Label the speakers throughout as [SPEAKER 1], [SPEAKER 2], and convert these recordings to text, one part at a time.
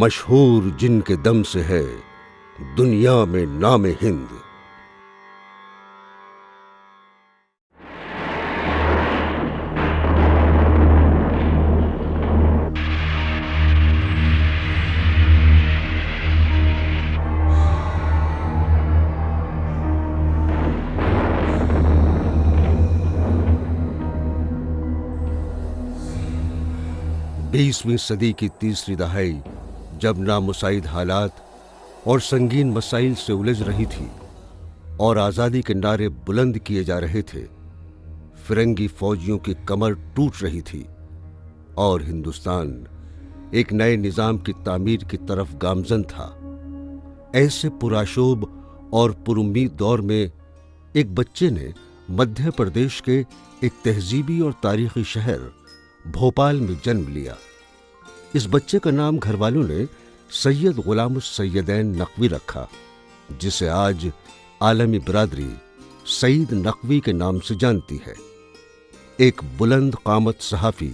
[SPEAKER 1] مشہور جن کے دم سے ہے دنیا میں نام ہند۔ بیسویں صدی کی تیسری دہائی جب نامساعد حالات اور سنگین مسائل سے الجھ رہی تھی اور آزادی کے نعرے بلند کیے جا رہے تھے، فرنگی فوجیوں کی کمر ٹوٹ رہی تھی اور ہندوستان ایک نئے نظام کی تعمیر کی طرف گامزن تھا۔ ایسے پرآشوب اور پرامید دور میں ایک بچے نے مدھیہ پردیش کے ایک تہذیبی اور تاریخی شہر بھوپال میں جنم لیا۔ اس بچے کا نام گھر والوں نے سید غلام السیدین نقوی رکھا، جسے آج عالمی برادری سعید نقوی کے نام سے جانتی ہے۔ ایک بلند قامت صحافی،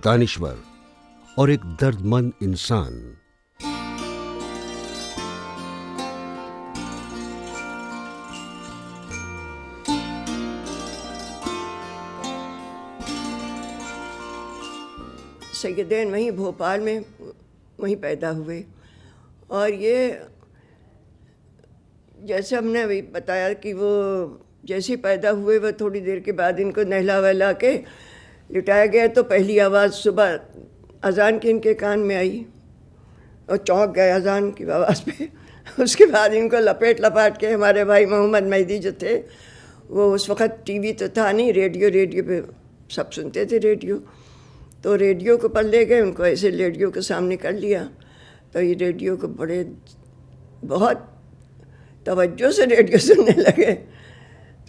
[SPEAKER 1] دانشور اور ایک درد مند انسان۔
[SPEAKER 2] سیدین وہیں بھوپال میں وہیں پیدا ہوئے، اور یہ جیسے ہم نے ابھی بتایا کہ وہ جیسے پیدا ہوئے وہ تھوڑی دیر کے بعد ان کو نہلا وہلا کے لٹایا گیا، تو پہلی آواز صبح اذان کی ان کے کان میں آئی اور چونک گئے اذان کی آواز پہ۔ اس کے بعد ان کو لپیٹ کے ہمارے بھائی محمد مہدی جو تھے، وہ اس وقت ٹی وی تو تھا نہیں، ریڈیو پہ سب سنتے تھے ریڈیو، تو ریڈیو کو پر لے گئے، ان کو ایسے ریڈیو کے سامنے کر لیا، تو یہ ریڈیو کو بہت توجہ سے ریڈیو سننے لگے۔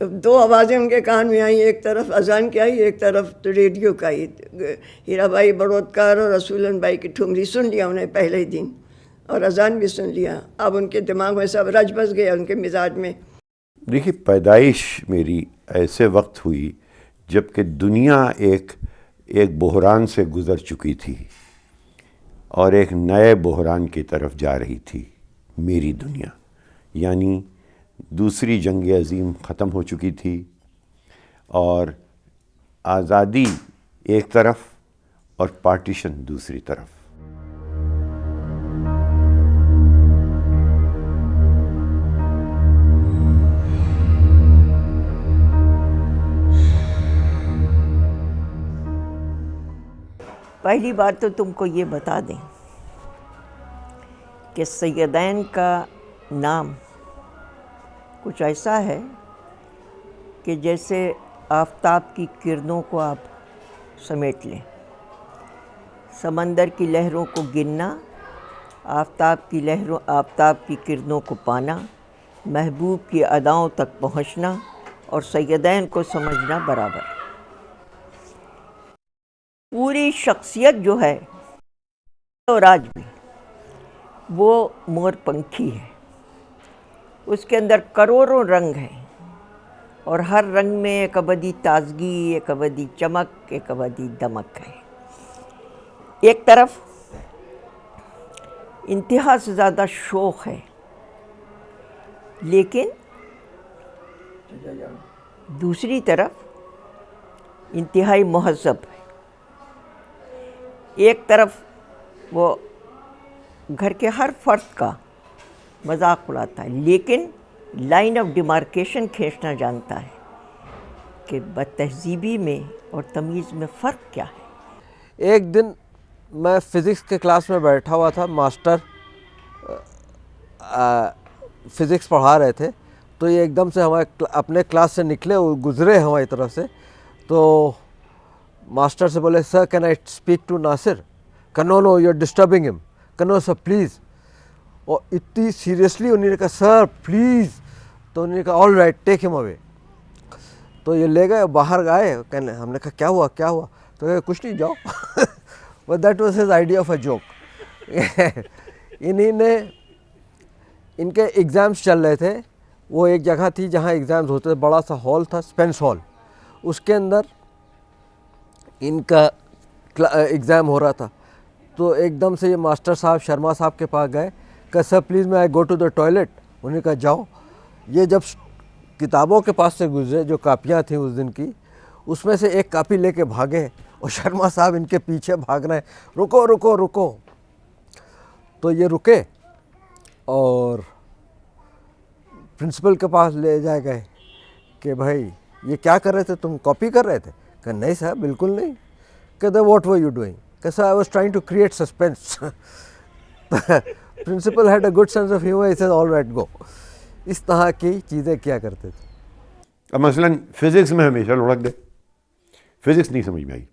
[SPEAKER 2] تو دو آوازیں ان کے کان میں آئیں، ایک طرف اذان کی آئی، ایک طرف ریڈیو کا آئی۔ ہیرا بھائی بڑودکار اور رسولن بھائی کی ٹھمری سن لیا انہیں پہلے ہی دن، اور اذان بھی سن لیا۔ اب ان کے دماغ میں سب رچ بس گیا، ان کے مزاج میں۔
[SPEAKER 3] دیکھیے، پیدائش میری ایسے وقت ہوئی جب کہ دنیا ایک بحران سے گزر چکی تھی اور ایک نئے بحران کی طرف جا رہی تھی میری دنیا، یعنی دوسری جنگ عظیم ختم ہو چکی تھی اور آزادی ایک طرف اور پارٹیشن دوسری طرف۔
[SPEAKER 2] پہلی بات تو تم کو یہ بتا دیں کہ سیدین کا نام کچھ ایسا ہے کہ جیسے آفتاب کی کرنوں کو آپ سمیٹ لیں، سمندر کی لہروں کو گننا، آفتاب کی کرنوں کو پانا، محبوب کی اداؤں تک پہنچنا اور سیدین کو سمجھنا برابر۔ پوری شخصیت جو ہے اور آج بھی وہ مور پنکھی ہے، اس کے اندر کروڑوں رنگ ہیں، اور ہر رنگ میں ایک ابدی تازگی، ایک ابدی چمک، ایک ابدی دمک ہے۔ ایک طرف انتہا سے زیادہ شوق ہے، لیکن دوسری طرف انتہائی مہذب ہے۔ ایک طرف وہ گھر کے ہر فرد کا مذاق اڑاتا ہے، لیکن لائن آف ڈیمارکیشن کھینچنا جانتا ہے کہ بدتہذیبی میں اور تمیز میں فرق کیا ہے۔
[SPEAKER 4] ایک دن میں فزکس کے کلاس میں بیٹھا ہوا تھا، ماسٹر فزکس پڑھا رہے تھے، تو یہ ایک دم سے ہمارے اپنے کلاس سے نکلے اور گزرے ہماری طرف سے، تو ماسٹر سے بولے، سر کین آئی اسپیک ٹو ناصر؟ کہ نو نو یو آر ڈسٹربنگ ہم، کہ نو سر پلیز، اور اتنی سیریسلی انہوں نے کہا سر پلیز، تو انہوں نے کہا آل رائٹ ٹیک ہم اوے۔ تو یہ لے گئے، باہر گئے، کہنے ہم نے کہا کیا ہوا کیا ہوا؟ تو کہا کچھ نہیں، جاؤ۔ But that was his idea of a joke. انہی نے، ان کے ایگزامس چل رہے تھے، وہ ایک جگہ تھی جہاں ایگزامس ہوتے تھے، بڑا سا ہال تھا، اسپینس ہال، اس کے اندر ان کا ایگزام ہو رہا تھا۔ تو ایک دم سے یہ ماسٹر صاحب شرما صاحب کے پاس گئے کہ سر پلیز میں آئی گو ٹو دا ٹوائلٹ. انہوں نے کہا جاؤ. یہ جب کتابوں کے پاس سے گزرے جو کاپیاں تھیں اس دن کی, اس میں سے ایک کاپی لے کے بھاگے اور شرما صاحب ان کے پیچھے بھاگ رہے ہیں, رکو رکو رکو. تو یہ رکے اور پرنسپل کے پاس لے جائے گئے کہ بھائی یہ کیا کر رہے تھے, تم کاپی کر رہے تھے؟ کہ نہیں صاحب بالکل نہیں. کہ واٹ ور یو ڈوئنگ؟ کہ sir I was trying to create suspense. Principal had a good sense of humour, he said all right go. اس طرح کی چیزیں کیا کرتے تھے.
[SPEAKER 3] اب مثلاً فزکس میں ہمیشہ لڑک دے, فزکس نہیں سمجھ میں آئی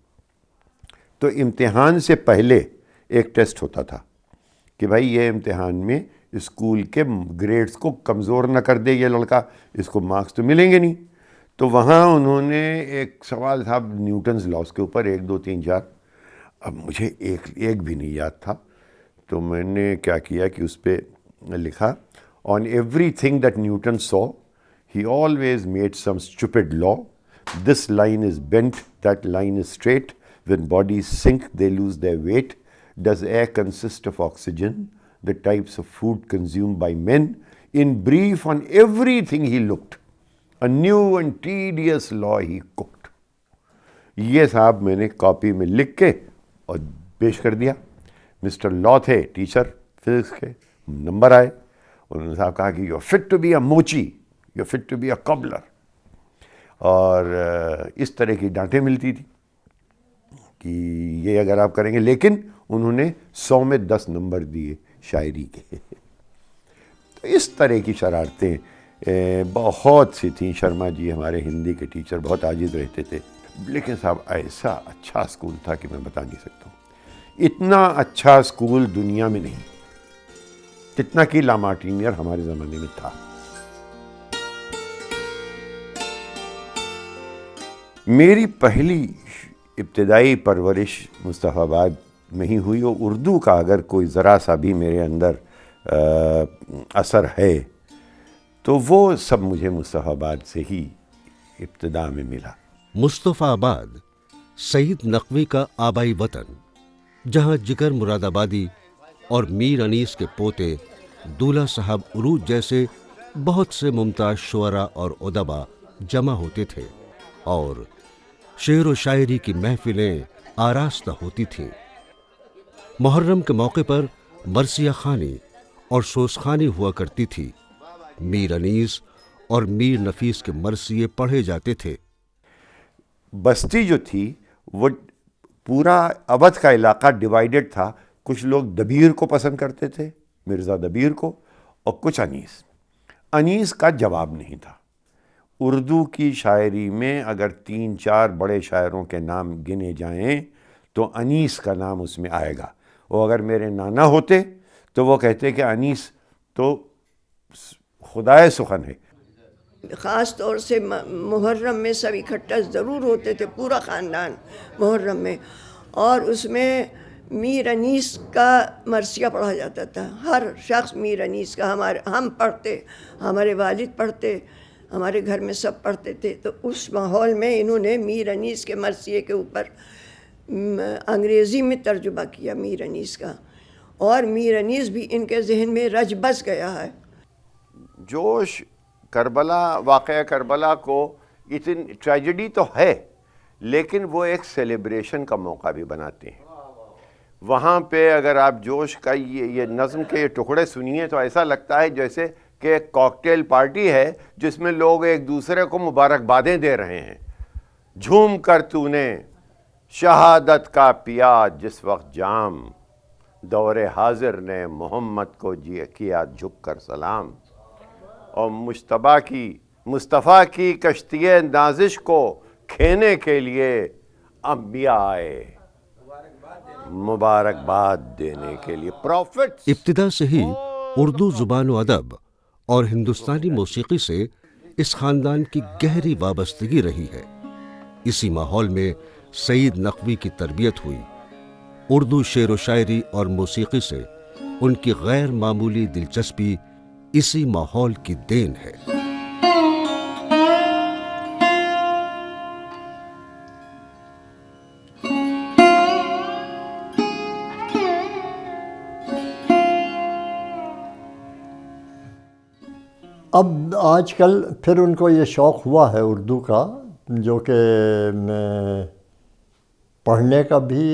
[SPEAKER 3] تو امتحان سے پہلے ایک ٹیسٹ ہوتا تھا کہ بھائی یہ امتحان میں اسکول کے گریڈز کو کمزور نہ کر دے یہ لڑکا, اس کو مارکس تو ملیں گے نہیں. تو وہاں انہوں نے ایک سوال تھا نیوٹنز لاز کے اوپر, 1 2 3 4. اب مجھے ایک بھی نہیں یاد تھا, تو میں نے کیا کیا کہ اس پہ لکھا on everything that Newton so he always made some stupid law. This line is bent, that line is straight. When bodies sink they lose their weight. Does air consist of oxygen? The types of food consumed by men. In brief, on everything he looked. A new and tedious law he cooked. یہ صاحب میں نے copy میں لکھ کے اور پیش کر دیا. مسٹر لا تھے ٹیچر فزکس کے, نمبر آئے. انہوں نے صاحب کہا کہ you fit to be a mochi, you fit to be a cobbler. اور اس طرح کی ڈانٹیں ملتی تھی کہ یہ اگر آپ کریں گے, لیکن انہوں نے 100 میں 10 نمبر دیے شاعری کے. تو اس طرح کی شرارتیں بہت سی تھیں. شرما جی ہمارے ہندی کے ٹیچر بہت عاجز رہتے تھے, لیکن صاحب ایسا اچھا اسکول تھا کہ میں بتا نہیں سکتا ہوں. اتنا اچھا اسکول دنیا میں نہیں جتنا کہ لا مارٹینیئر ہمارے زمانے میں تھا. میری پہلی ابتدائی پرورش مصطفیٰ آباد میں ہی ہوئی, اور اردو کا اگر کوئی ذرا سا بھی میرے اندر اثر ہے تو وہ سب مجھے مصطفیٰ آباد سے ہی ابتدا میں ملا.
[SPEAKER 1] مصطفیٰ آباد سعید نقوی کا آبائی وطن, جہاں جگر مراد آبادی اور میر انیس کے پوتے دولہ صاحب عروج جیسے بہت سے ممتاز شعراء اور ادبا جمع ہوتے تھے, اور شعر و شاعری کی محفلیں آراستہ ہوتی تھیں. محرم کے موقع پر مرثیہ خوانی اور سوزخوانی ہوا کرتی تھی. میر انیس اور میر نفیس کے مرثیے پڑھے جاتے تھے.
[SPEAKER 3] بستی جو تھی وہ پورا اودھ کا علاقہ ڈیوائیڈڈ تھا. کچھ لوگ دبیر کو پسند کرتے تھے, مرزا دبیر کو, اور کچھ انیس. انیس کا جواب نہیں تھا. اردو کی شاعری میں اگر 3-4 بڑے شاعروں کے نام گنے جائیں تو انیس کا نام اس میں آئے گا. اور اگر میرے نانا ہوتے تو وہ کہتے کہ انیس تو خدائے سخن ہے.
[SPEAKER 2] خاص طور سے محرم میں سب اکٹھا ضرور ہوتے تھے, پورا خاندان محرم میں, اور اس میں میر انیس کا مرثیہ پڑھا جاتا تھا. ہر شخص میر انیس کا, ہم پڑھتے, ہمارے والد پڑھتے, ہمارے گھر میں سب پڑھتے تھے. تو اس ماحول میں انہوں نے میر انیس کے مرثیے کے اوپر انگریزی میں ترجمہ کیا میر انیس کا, اور میر انیس بھی ان کے ذہن میں رچ بس گیا ہے.
[SPEAKER 3] جوش کربلا, واقعہ کربلا کو اتنی ٹریجڈی تو ہے, لیکن وہ ایک سیلیبریشن کا موقع بھی بناتے ہیں. وہاں پہ اگر آپ جوش کا یہ نظم کے ٹکڑے سنیے تو ایسا لگتا ہے جیسے کہ ایک کاکٹیل پارٹی ہے جس میں لوگ ایک دوسرے کو مبارکبادیں دے رہے ہیں. جھوم کر تو نے شہادت کا پیا جس وقت جام, دور حاضر نے محمد کو کیا جھک کر سلام. اور مصطفیٰ کی کشتی نازش کو کھینے کے لیے انبیاء آئے مبارکباد دینے کے لیے. پروفٹس.
[SPEAKER 1] ابتدا سے ہی اردو زبان و ادب اور ہندوستانی موسیقی سے اس خاندان کی گہری وابستگی رہی ہے. اسی ماحول میں سعید نقوی کی تربیت ہوئی. اردو شعر و شاعری اور موسیقی سے ان کی غیر معمولی دلچسپی اسی ماحول کی دین ہے.
[SPEAKER 5] اب آج کل پھر ان کو یہ شوق ہوا ہے اردو کا، جو کہ میں پڑھنے کا بھی،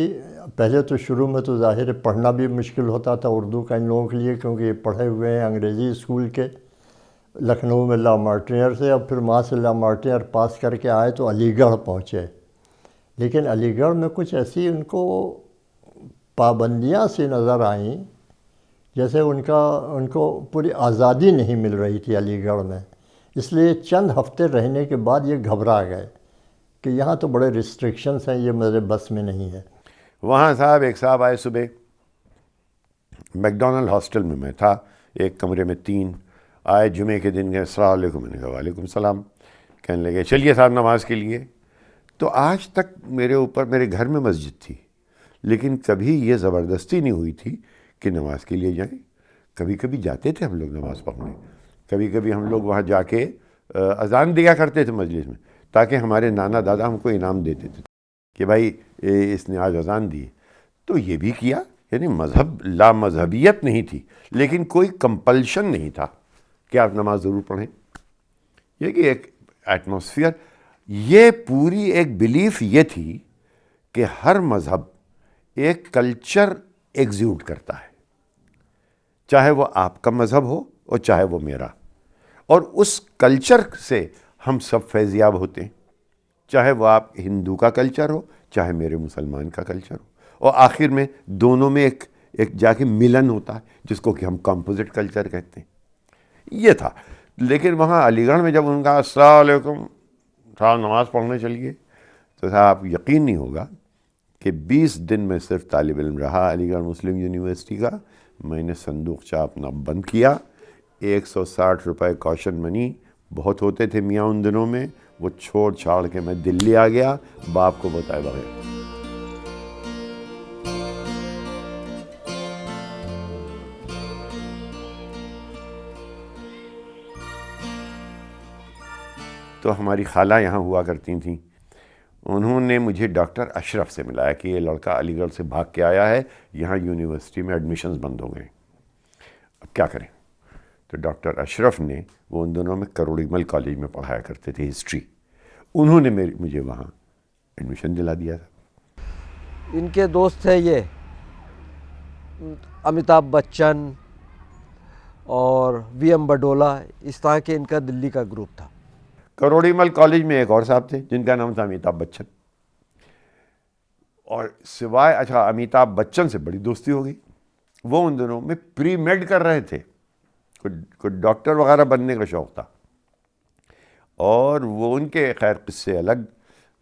[SPEAKER 5] پہلے تو شروع میں تو ظاہر ہے پڑھنا بھی مشکل ہوتا تھا اردو کا ان لوگوں کے لیے، کیونکہ یہ پڑھے ہوئے ہیں انگریزی اسکول کے، لکھنؤ میں لا مارٹینر سے، اور پھر وہاں سے لا مارٹینر پاس کر کے آئے تو علی گڑھ پہنچے. لیکن علی گڑھ میں کچھ ایسی ان کو پابندیاں سی نظر آئیں، جیسے ان کو پوری آزادی نہیں مل رہی تھی علی گڑھ میں. اس لیے چند ہفتے رہنے کے بعد یہ گھبرا گئے کہ یہاں تو بڑے ریسٹرکشنس ہیں، یہ میرے بس میں نہیں ہے.
[SPEAKER 3] وہاں ایک صاحب آئے صبح، میکڈونلڈ ہاسٹل میں تھا، ایک کمرے میں 3 آئے، جمعے کے دن گئے، السلام علیکم. میں نے کہا وعلیکم السلام. کہنے لگے چلیے صاحب نماز کے لیے. تو آج تک میرے گھر میں مسجد تھی، لیکن کبھی یہ زبردستی نہیں ہوئی تھی کہ نماز کے لیے جائیں. کبھی کبھی جاتے تھے ہم لوگ نماز پڑھنے، کبھی کبھی ہم لوگ وہاں جا کے اذان دیا کرتے تھے مجلس میں، تاکہ ہمارے نانا دادا ہم کو انعام دیتے تھے کہ بھائی اس نے آج اذان دی. تو یہ بھی کیا، یعنی مذہب لا مذہبیت نہیں تھی، لیکن کوئی کمپلشن نہیں تھا کہ آپ نماز ضرور پڑھیں. یہ کہ ایک ایٹماسفیئر، یہ پوری ایک بلیف یہ تھی کہ ہر مذہب ایک کلچر ایگزیوٹ کرتا ہے، چاہے وہ آپ کا مذہب ہو اور چاہے وہ میرا، اور اس کلچر سے ہم سب فیضیاب ہوتے ہیں، چاہے وہ آپ ہندو کا کلچر ہو چاہے میرے مسلمان کا کلچر ہو، اور آخر میں دونوں میں ایک جا کے ملن ہوتا ہے، جس کو کہ ہم کمپوزٹ کلچر کہتے ہیں. یہ تھا. لیکن وہاں علی گڑھ میں جب ان کا السلام علیکم صاحب نماز پڑھنے چلیے، تو صاحب آپ یقین نہیں ہوگا کہ 20 دن میں صرف طالب علم رہا علی گڑھ مسلم یونیورسٹی کا. میں نے صندوقچہ اپنا بند کیا، 160 روپے کوشن منی بہت ہوتے تھے میاں ان دنوں میں، وہ چھوڑ چھاڑ کے میں دلی آ گیا باپ کو بتائے بغیر. تو ہماری خالہ یہاں ہوا کرتی تھیں، انہوں نے مجھے ڈاکٹر اشرف سے ملایا کہ یہ لڑکا علی گڑھ سے بھاگ کے آیا ہے، یہاں یونیورسٹی میں ایڈمیشنز بند ہو گئے، اب کیا کریں. تو ڈاکٹر اشرف نے، وہ ان دنوں میں کروڑی مل کالج میں پڑھایا کرتے تھے ہسٹری، انہوں نے مجھے وہاں ایڈمیشن دلا دیا تھا.
[SPEAKER 4] ان کے دوست تھے یہ امیتابھ بچن اور وی ایم بڈولا، اس طرح کے ان کا دلی کا گروپ تھا.
[SPEAKER 3] کروڑی مل کالج میں ایک اور صاحب تھے جن کا نام تھا امیتابھ بچن، اور سوائے امیتابھ بچن سے بڑی دوستی ہو گئی. وہ ان دنوں میں پری میڈ کر رہے تھے، کوئی ڈاکٹر وغیرہ بننے کا شوق تھا، اور وہ ان کے خیر قصے الگ.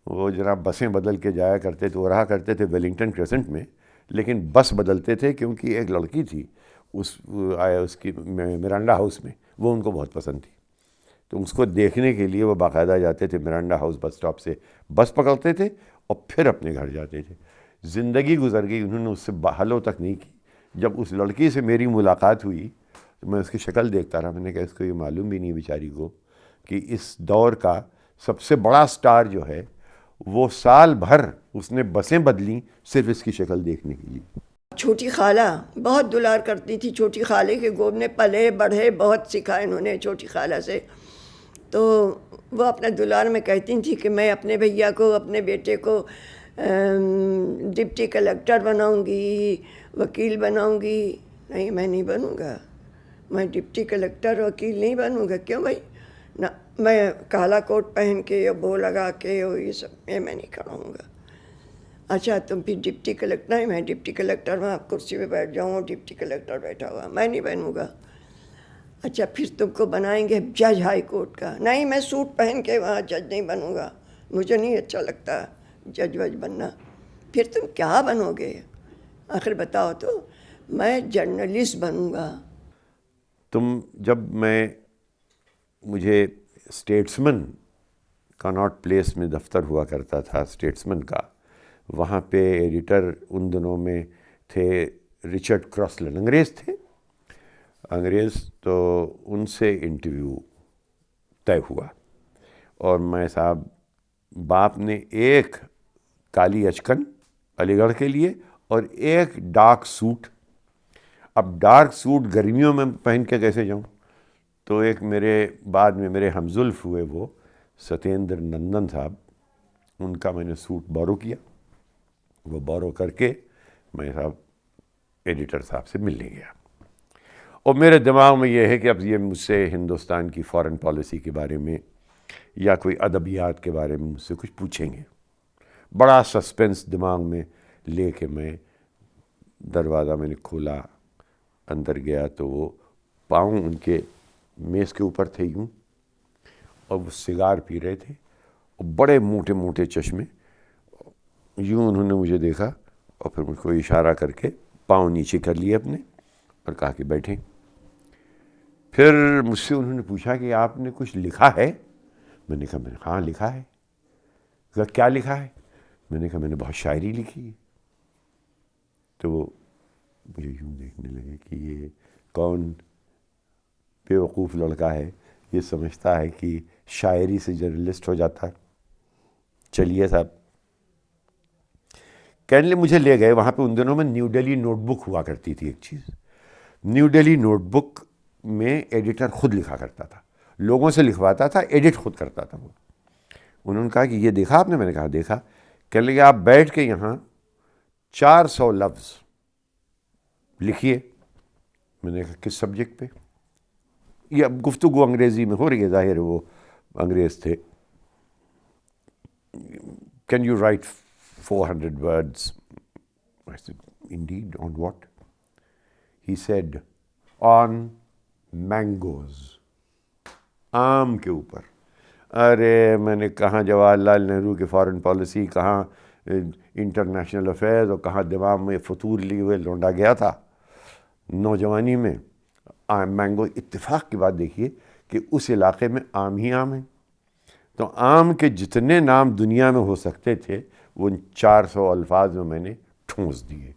[SPEAKER 3] وہ جناب بسیں بدل کے جایا کرتے تھے، وہ رہا کرتے تھے ویلنگٹن کریسنٹ میں، لیکن بس بدلتے تھے کیونکہ ایک لڑکی تھی اس کی مرانڈا ہاؤس میں، وہ ان کو بہت پسند تھی. تو اس کو دیکھنے کے لیے وہ باقاعدہ جاتے تھے مرانڈا ہاؤس بس اسٹاپ سے، بس پکڑتے تھے اور پھر اپنے گھر جاتے تھے. زندگی گزر گئی، انہوں نے اس سے ہلو تک نہیں کی. جب اس لڑکی سے میری ملاقات ہوئی تو میں اس کی شکل دیکھتا رہا، میں نے کہا اس کو یہ معلوم بھی نہیں بیچاری کو کہ اس دور کا سب سے بڑا سٹار جو ہے وہ سال بھر اس نے بسیں بدلیں صرف اس کی شکل دیکھنے کے لیے.
[SPEAKER 2] چھوٹی خالہ بہت دلار کرتی تھی، چھوٹی خالے کے گود میں پلے بڑھے، بہت سکھا انہوں نے چھوٹی خالہ سے. تو وہ اپنے دلار میں کہتی تھی کہ میں اپنے بھیا کو، اپنے بیٹے کو ڈپٹی کلیکٹر بناؤں گی، وکیل بناؤں گی. نہیں، میں نہیں بنوں گا، میں ڈپٹی کلیکٹر وکیل نہیں بنوں گا. کیوں بھائی؟ نہ، میں کالا کوٹ پہن کے اور بو لگا کے اور یہ سب میں نہیں کھڑاؤں گا. اچھا تم پھر ڈپٹی کلیکٹر، نہیں میں ڈپٹی کلیکٹر وہاں کرسی پہ بیٹھ جاؤں، ڈپٹی کلیکٹر بیٹھا ہوا، میں نہیں بنوں گا. اچھا پھر تم کو بنائیں گے جج ہائی کورٹ کا، نہیں میں سوٹ پہن کے وہاں جج نہیں بنوں گا، مجھے نہیں اچھا لگتا جج وج بننا. پھر تم کیا بنو گے؟ آخر بتاؤ تو. میں جرنلسٹ بنوں گا.
[SPEAKER 3] جب مجھے اسٹیٹسمن کناٹ پلیس میں دفتر ہوا کرتا تھا اسٹیٹسمن کا، وہاں پہ ایڈیٹر ان دنوں میں تھے رچرڈ کراسلن، انگریز تھے، تو ان سے انٹرویو طے ہوا. اور میں صاحب باپ نے ایک کالی اچکن علی گڑھ کے لیے اور ایک ڈارک سوٹ. اب ڈارک سوٹ گرمیوں میں پہن کے کیسے جاؤں؟ تو ایک میرے بعد میں میرے ہمزلف ہوئے وہ ستیندر نندن صاحب، ان کا میں نے سوٹ بورو کیا. وہ بورو کر کے میں صاحب ایڈیٹر صاحب سے ملنے گیا. اور میرے دماغ میں یہ ہے کہ اب یہ مجھ سے ہندوستان کی فارن پالیسی کے بارے میں یا کوئی ادبیات کے بارے میں مجھ سے کچھ پوچھیں گے. بڑا سسپینس دماغ میں لے کے میں دروازہ میں نے کھولا، اندر گیا تو وہ پاؤں ان کے میز کے اوپر تھے یوں، اور وہ سگار پی رہے تھے اور بڑے موٹے موٹے چشمے. یوں انہوں نے مجھے دیکھا اور پھر مجھ کو اشارہ کر کے پاؤں نیچے کر لیے اپنے اور کہا کہ بیٹھیں. پھر مجھ سے انہوں نے پوچھا کہ آپ نے کچھ لکھا ہے؟ میں نے کہا ہاں لکھا ہے. کہا کیا لکھا ہے؟ میں نے کہا میں نے بہت شاعری لکھی ہے. تو وہ مجھے یوں دیکھنے لگے کہ یہ کون بے وقوف لڑکا ہے، یہ سمجھتا ہے کہ شاعری سے جرنلسٹ ہو جاتا ہے. چلیے صاحب، کہنے لے مجھے لے گئے وہاں پہ. ان دنوں میں نیو ڈیلی نوٹ بک ہوا کرتی تھی ایک چیز. نیو ڈیلی نوٹ بک میں ایڈیٹر خود لکھا کرتا تھا، لوگوں سے لکھواتا تھا، ایڈٹ خود کرتا تھا. وہ انہوں نے کہا کہ یہ دیکھا آپ نے؟ میں نے کہا دیکھا. کہنے لگے آپ بیٹھ کے یہاں 400 لفظ لکھیے. میں نے کہا کس سبجیکٹ پہ؟ یہ اب گفتگو انگریزی میں ہو رہی ہے، ظاہر ہے وہ انگریز تھے. Can you right 400 words? I said, indeed, on what? He said, on mangoes. آم کے اوپر. ارے میں نے کہاں جواہر لال نہرو کی فارن پالیسی، کہاں انٹرنیشنل افیئرز، اور کہاں دماغ میں فطور لیے ہوئے لونڈا گیا تھا نوجوانی میں. آم مینگو. اتفاق کی بات دیکھیے کہ اس علاقے میں آم ہی آم ہیں. تو آم کے جتنے نام دنیا میں ہو سکتے تھے وہ ان 400 الفاظ میں نے ٹھونس دیے.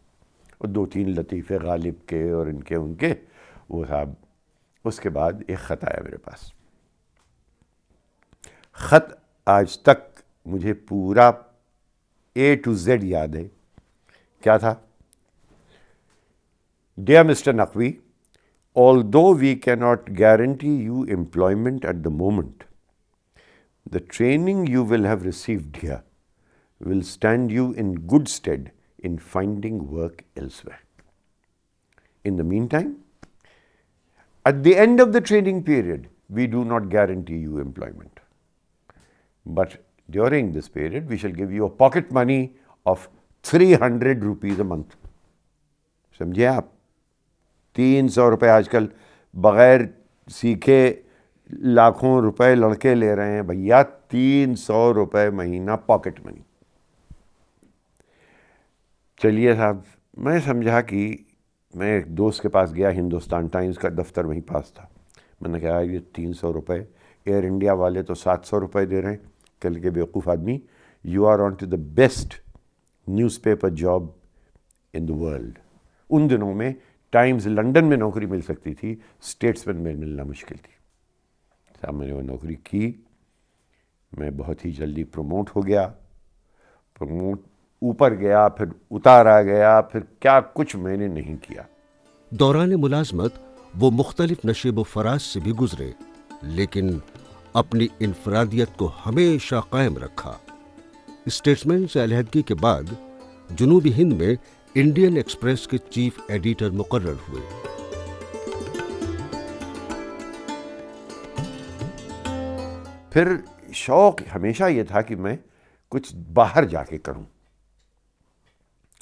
[SPEAKER 3] اور 2-3 لطیفے غالب کے اور ان کے وہ صاحب. اس کے بعد ایک خط آیا میرے پاس. خط آج تک مجھے پورا A to Z یاد ہے. کیا تھا؟ Dear Mr. Naqvi, although we cannot guarantee you employment at the moment, the training you will have received here will stand you in good stead in finding work elsewhere. In the meantime, at the end of the training period, we do not guarantee you employment. But during this period, we shall give you a pocket money of 300 rupees a month. سمجھے آپ؟ 300 روپے آج کل بغیر سیکھے لاکھوں روپے لڑکے لے رہے ہیں بھیا. 300 روپے مہینہ پاکٹ منی. چلیے صاحب، میں سمجھا کہ میں ایک دوست کے پاس گیا، ہندوستان ٹائمز کا دفتر وہیں پاس تھا. میں نے کہا یہ 300 روپے، ایئر انڈیا والے تو 700 روپے دے رہے ہیں. کل کے بیوقوف آدمی، you are on to the best newspaper job in the world. ان دنوں میں ٹائمز لنڈن میں نوکری مل سکتی تھی، اسٹیٹسمین میں ملنا مشکل تھی. صاحب میں نے وہ نوکری کی. میں بہت ہی جلدی پروموٹ ہو گیا. پروموٹ اوپر گیا، پھر اتارا گیا، پھر کیا کچھ میں نے نہیں کیا.
[SPEAKER 1] دوران ملازمت وہ مختلف نشیب و فراز سے بھی گزرے، لیکن اپنی انفرادیت کو ہمیشہ قائم رکھا. اسٹیٹسمین سے علیحدگی کے بعد جنوبی ہند میں انڈین ایکسپریس کے چیف ایڈیٹر مقرر ہوئے.
[SPEAKER 3] پھر شوق ہمیشہ یہ تھا کہ میں کچھ باہر جا کے کروں.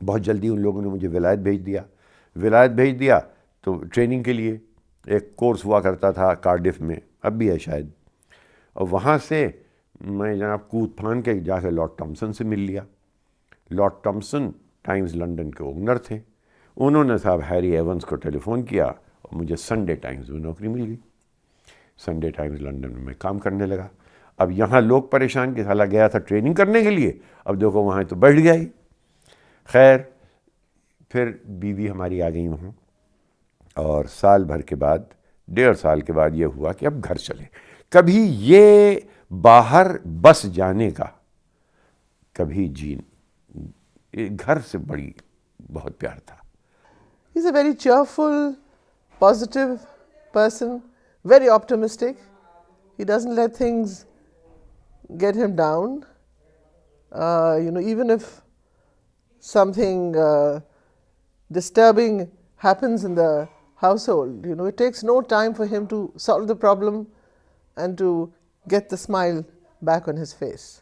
[SPEAKER 3] بہت جلدی ان لوگوں نے مجھے ولایت بھیج دیا تو ٹریننگ کے لیے ایک کورس ہوا کرتا تھا کارڈف میں، اب بھی ہے شاید. اور وہاں سے میں جناب کود پھان کے جا کے لارڈ ٹامسن سے مل لیا. لارڈ ٹامسن ٹائمز لنڈن کے اوونر تھے. انہوں نے صاحب ہیری ایونز کو ٹیلی فون کیا اور مجھے سنڈے ٹائمز میں نوکری مل گئی. سنڈے ٹائمز لنڈن میں کام کرنے لگا. اب یہاں لوگ پریشان کہ سالا گیا تھا ٹریننگ کرنے کے لیے، اب دیکھو وہاں تو بیٹھ گیا ہی. خیر پھر بیوی ہماری آ گئی وہاں، اور سال بھر کے بعد، 1.5 سال کے بعد یہ ہوا کہ اب گھر چلے. کبھی یہ باہر بس جانے کا کبھی گھر سے بڑی بہت پیار تھا.
[SPEAKER 6] He's a very cheerful, positive person very optimistic. He doesn't let things get him down. Even if something disturbing happens in the household, it takes no time for him to solve the problem and to get the smile back on his face.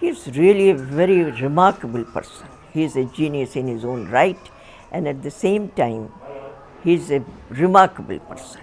[SPEAKER 2] he is really a very remarkable person. He is a genius in his own right, and at the same time he is a remarkable person.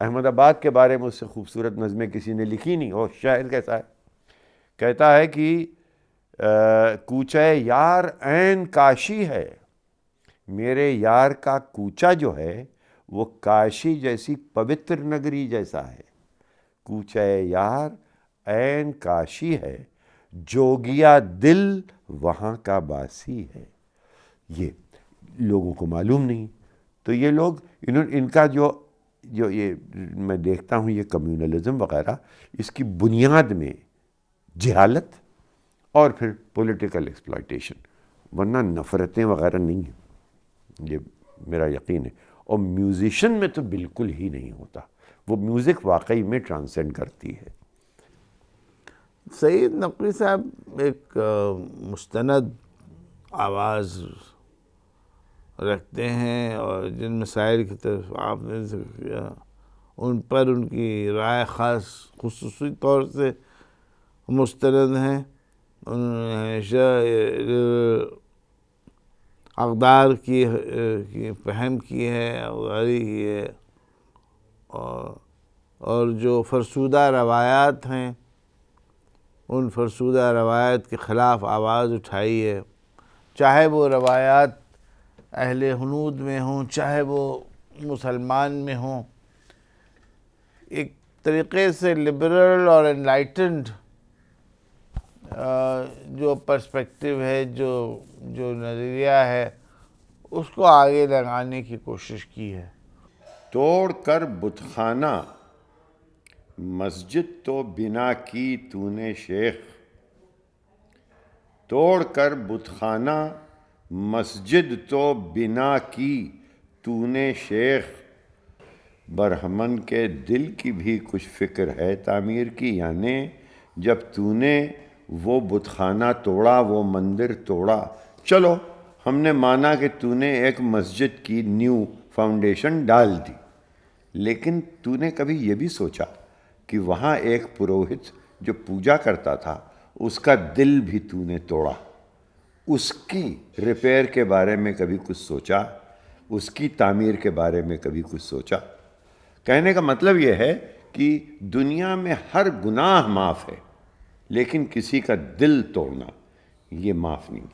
[SPEAKER 3] Ahmad آباد کے بارے میں اس سے خوبصورت نظمیں کسی نے لکھی نہیں. اور شاعر کیسا ہے, کہتا ہے کہ کوچہ یار عین کاشی ہے, میرے یار کا کوچہ جو ہے وہ کاشی جیسی پوتر نگری جیسا ہے. کوچہ یار عین کاشی ہے, جوگیا دل وہاں کا باسی ہے. یہ لوگوں کو معلوم نہیں. تو یہ لوگ ان کا جو یہ میں دیکھتا ہوں یہ کمیونلزم وغیرہ, اس کی بنیاد میں جہالت اور پھر پولیٹیکل ایکسپلائٹیشن, ورنہ نفرتیں وغیرہ نہیں ہیں, یہ میرا یقین ہے. اور میوزیشن میں تو بالکل ہی نہیں ہوتا, وہ میوزک واقعی میں ٹرانسینڈ کرتی ہے.
[SPEAKER 7] سید نقوی صاحب ایک مستند آواز رکھتے ہیں اور جن مسائل کی طرف آپ نے ذکر کیا ان پر ان کی رائے خاص خصوصی طور سے مستند ہیں. انہوں نے ہمیشہ اقدار کی فہم کی ہے, اقداری کی ہے, اور جو فرسودہ روایات ہیں ان فرسودہ روایات کے خلاف آواز اٹھائی ہے, چاہے وہ روایات اہل ہنود میں ہوں چاہے وہ مسلمان میں ہوں. ایک طریقے سے لبرل اور انلائٹنڈ جو پرسپیکٹیو ہے, جو نظریہ ہے, اس کو آگے لگانے کی کوشش کی ہے.
[SPEAKER 3] توڑ کر بت خانہ مسجد تو بنا کی تو نے شیخ, توڑ کر بت خانہ مسجد تو بنا کی تو نے شیخ, برہمن کے دل کی بھی کچھ فکر ہے تعمیر کی. یعنی جب تو نے وہ بت خانہ توڑا, وہ مندر توڑا, چلو ہم نے مانا کہ تو نے ایک مسجد کی نیو فاؤنڈیشن ڈال دی, لیکن تو نے کبھی یہ بھی سوچا کہ وہاں ایک پروہت جو پوجا کرتا تھا اس کا دل بھی تو نے توڑا, اس کی ریپیئر کے بارے میں کبھی کچھ سوچا, اس کی تعمیر کے بارے میں کبھی کچھ سوچا؟ کہنے کا مطلب یہ ہے کہ دنیا میں ہر گناہ معاف ہے, لیکن کسی کا دل توڑنا یہ معاف نہیں.